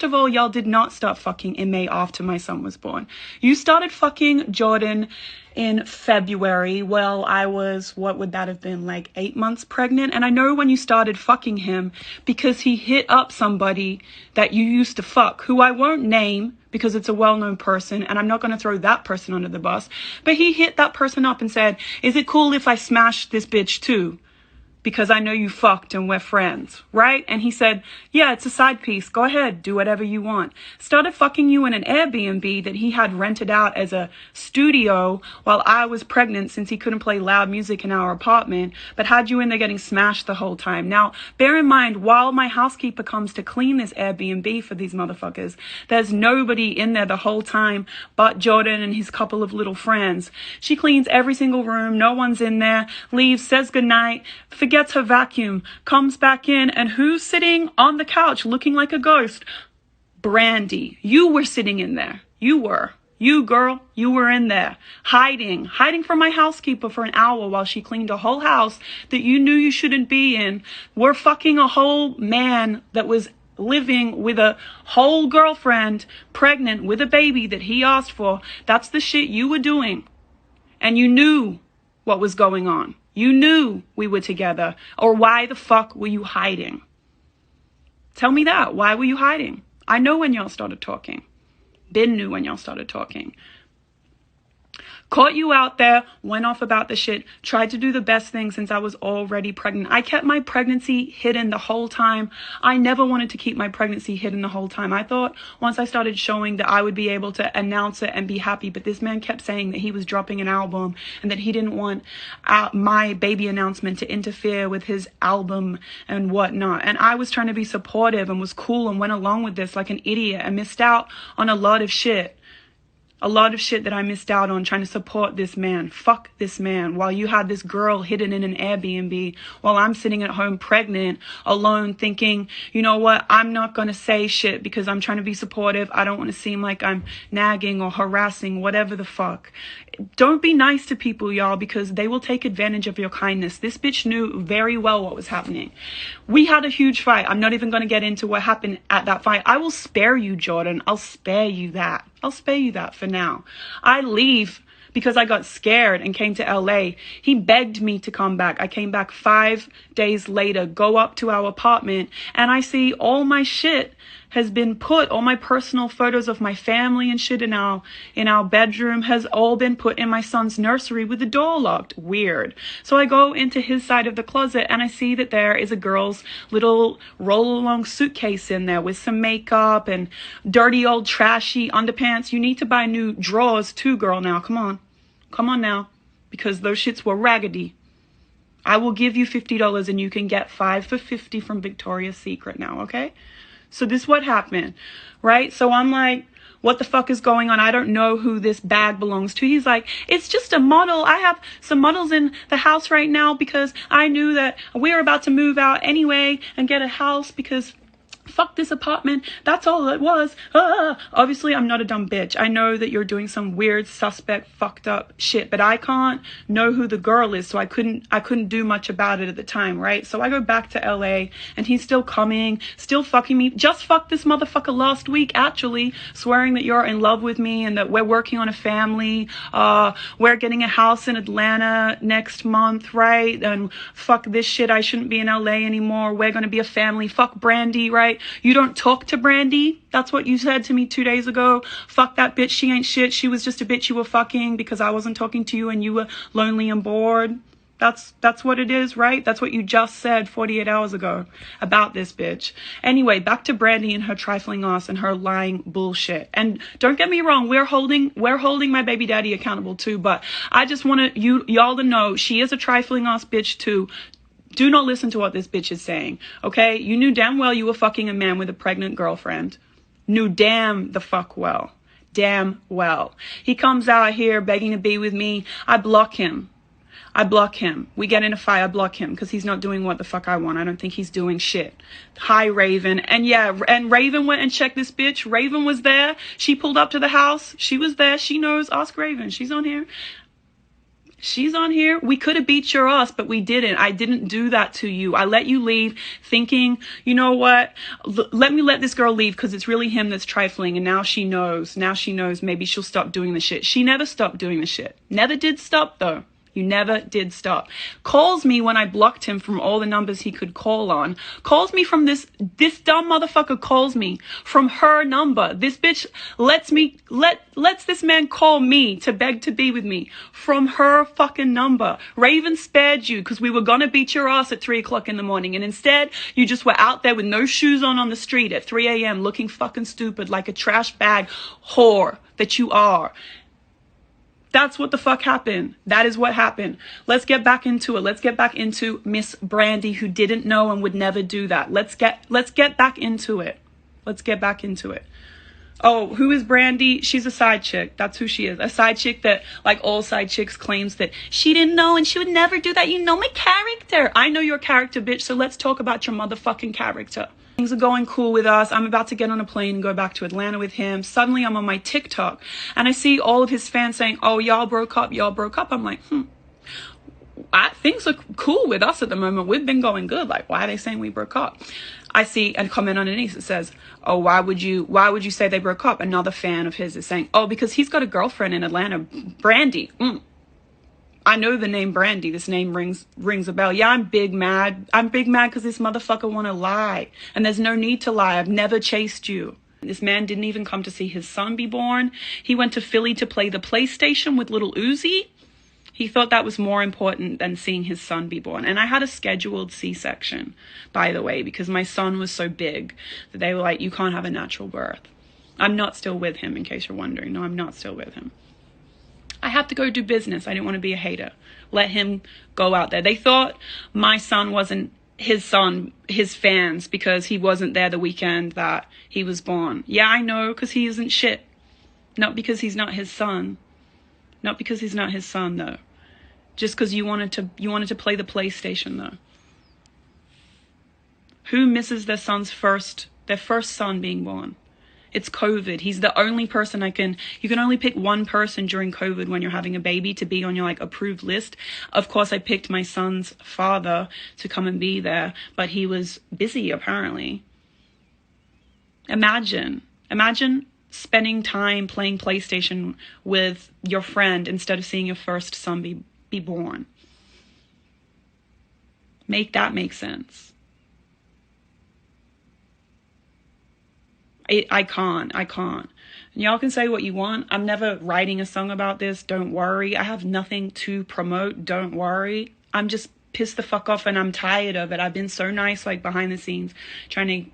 of all, y'all did not start fucking in May after my son was born. You started fucking Jordan in February. Well, I was, what would that have been, like 8 months pregnant? And I know when you started fucking him because he hit up somebody that you used to fuck, who I won't name because it's a well-known person and I'm not going to throw that person under the bus. But he hit that person up and said, is it cool if I smash this bitch too? Because I know you fucked and we're friends, right? And he said, yeah, it's a side piece. Go ahead, do whatever you want. Started fucking you in an Airbnb that he had rented out as a studio while I was pregnant, since he couldn't play loud music in our apartment, but had you in there getting smashed the whole time. Now, bear in mind, while my housekeeper comes to clean this Airbnb for these motherfuckers, there's nobody in there the whole time but Jordan and his couple of little friends. She cleans every single room. No one's in there. Leaves, says goodnight, gets her vacuum, comes back in, and who's sitting on the couch looking like a ghost? Brandy. You were sitting in there. You were. You, girl, you were in there, hiding from my housekeeper for an hour while she cleaned a whole house that you knew you shouldn't be in. We're fucking a whole man that was living with a whole girlfriend, pregnant with a baby that he asked for. That's the shit you were doing. And you knew what was going on. You knew we were together. Or why the fuck were you hiding? Tell me that. Why were you hiding? I know when y'all started talking. Ben knew when y'all started talking. Caught you out there, went off about the shit, tried to do the best thing since I was already pregnant. I kept my pregnancy hidden the whole time. I never wanted to keep my pregnancy hidden the whole time. I thought once I started showing that I would be able to announce it and be happy, but this man kept saying that he was dropping an album and that he didn't want my baby announcement to interfere with his album and whatnot. And I was trying to be supportive and was cool and went along with this like an idiot and missed out on a lot of shit. A lot of shit that I missed out on trying to support this man. Fuck this man. While you had this girl hidden in an Airbnb, while I'm sitting at home pregnant, alone, thinking, you know what, I'm not going to say shit because I'm trying to be supportive. I don't want to seem like I'm nagging or harassing, whatever the fuck. Don't be nice to people, y'all, because they will take advantage of your kindness. This bitch knew very well what was happening. We had a huge fight. I'm not even going to get into what happened at that fight. I will spare you, Jordan. I'll spare you that. I'll spare you that for now. I leave because I got scared and came to LA. He begged me to come back. I came back 5 days later, go up to our apartment, and I see all my shit has been put, all my personal photos of my family and shit in our bedroom has all been put in my son's nursery with the door locked. Weird. So I go into his side of the closet and I see that there is a girl's little roll-along suitcase in there with some makeup and dirty old trashy underpants. You need to buy new drawers too, girl, now. Come on. Come on now. Because those shits were raggedy. I will give you $50 and you can get 5 for $50 from Victoria's Secret now, okay? So this is what happened, right? So I'm like, what the fuck is going on? I don't know who this bag belongs to. He's like, it's just a model. I have some models in the house right now because I knew that we were about to move out anyway and get a house because fuck this apartment. That's all it was. Obviously, I'm not a dumb bitch. I know that you're doing some weird, suspect, fucked up shit, but I can't know who the girl is, so I couldn't do much about it at the time, right? So I go back to LA, and he's still coming, still fucking me. Just fucked this motherfucker last week, actually, swearing that you're in love with me and that we're working on a family. We're getting a house in Atlanta next month, right? And fuck this shit. I shouldn't be in LA anymore. We're gonna be a family. Fuck Brandy, right? You don't talk to Brandy. That's what you said to me 2 days ago. Fuck that bitch. She ain't shit. She was just a bitch you were fucking because I wasn't talking to you and you were lonely and bored. That's what it is, right? That's what you just said 48 hours ago about this bitch. Anyway, back to Brandy and her trifling ass and her lying bullshit. And don't get me wrong, we're holding my baby daddy accountable too, but I just want y'all to know she is a trifling ass bitch too. Do not listen to what this bitch is saying, okay? You knew damn well you were fucking a man with a pregnant girlfriend. Knew damn the fuck well. Damn well. He comes out here begging to be with me. I block him. We get in a fight. I block him because he's not doing what the fuck I want. I don't think he's doing shit. Hi, Raven. And yeah, and Raven went and checked this bitch. Raven was there. She pulled up to the house. She was there. She knows. Ask Raven. She's on here. She's on here. We could have beat your ass, but we didn't. I didn't do that to you. I let you leave thinking, you know what? Let me let this girl leave because it's really him that's trifling. And now she knows. Now she knows maybe she'll stop doing the shit. She never stopped doing the shit. Never did stop though. You never did stop. Calls me when I blocked him from all the numbers he could call on. Calls me from this dumb motherfucker calls me from her number. This bitch lets this man call me to beg to be with me from her fucking number. Raven spared you because we were gonna beat your ass at 3 o'clock in the morning. And instead, you just were out there with no shoes on the street at 3 a.m. looking fucking stupid like a trash bag whore that you are. That's what the fuck happened. That is what happened. Let's get back into it. Let's get back into Miss Brandy, who didn't know and would never do that. Let's get back into it. Let's get back into it. Oh, who is Brandy? She's a side chick. That's who she is. A side chick that, like all side chicks, claims that she didn't know and she would never do that. You know my character. I know your character, bitch. So let's talk about your motherfucking character. Things are going cool with us. I'm about to get on a plane and go back to Atlanta with him. Suddenly I'm on my TikTok and I see all of his fans saying, oh, y'all broke up, y'all broke up. I'm like, things are cool with us at the moment. We've been going good. Like, why are they saying we broke up? I see a comment underneath that says, oh, why would you say they broke up? Another fan of his is saying, oh, because he's got a girlfriend in Atlanta, Brandy. I know the name Brandy. This name rings a bell. Yeah, I'm big mad. I'm big mad because this motherfucker want to lie. And there's no need to lie. I've never chased you. This man didn't even come to see his son be born. He went to Philly to play the PlayStation with little Uzi. He thought that was more important than seeing his son be born. And I had a scheduled C-section, by the way, because my son was so big that they were like, you can't have a natural birth. I'm not still with him, in case you're wondering. No, I'm not still with him. I have to go do business. I didn't want to be a hater. Let him go out there. They thought my son wasn't his son, his fans, because he wasn't there the weekend that he was born. Yeah, I know, because he isn't shit. Not because he's not his son. Not because he's not his son, though. Just because you wanted to play the PlayStation, though. Who misses their first son being born? It's COVID. He's the only person you can only pick one person during COVID when you're having a baby to be on your approved list. Of course, I picked my son's father to come and be there, but he was busy apparently. Imagine spending time playing PlayStation with your friend instead of seeing your first son be born. Make that make sense. I can't. And y'all can say what you want. I'm never writing a song about this. Don't worry. I have nothing to promote. Don't worry. I'm just pissed the fuck off and I'm tired of it. I've been so nice, behind the scenes, trying to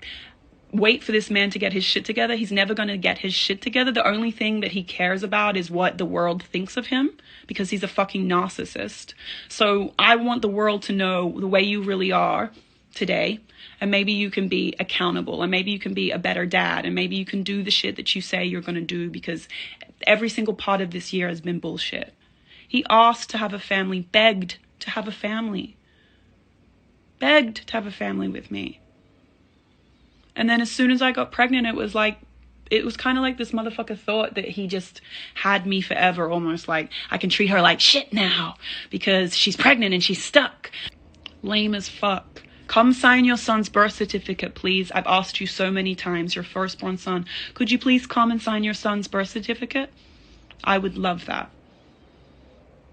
wait for this man to get his shit together. He's never going to get his shit together. The only thing that he cares about is what the world thinks of him, because he's a fucking narcissist. So I want the world to know the way you really are today. And maybe you can be accountable, and maybe you can be a better dad, and maybe you can do the shit that you say you're going to do, because every single part of this year has been bullshit. He asked to have a family, begged to have a family. Begged to have a family with me. And then as soon as I got pregnant, it was kind of like this motherfucker thought that he just had me forever, almost like I can treat her like shit now because she's pregnant and she's stuck. Lame as fuck. Come sign your son's birth certificate, please. I've asked you so many times, your firstborn son. Could you please come and sign your son's birth certificate? I would love that.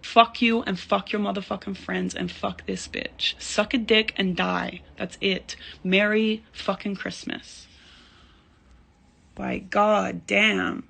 Fuck you and fuck your motherfucking friends and fuck this bitch. Suck a dick and die. That's it. Merry fucking Christmas. By God damn.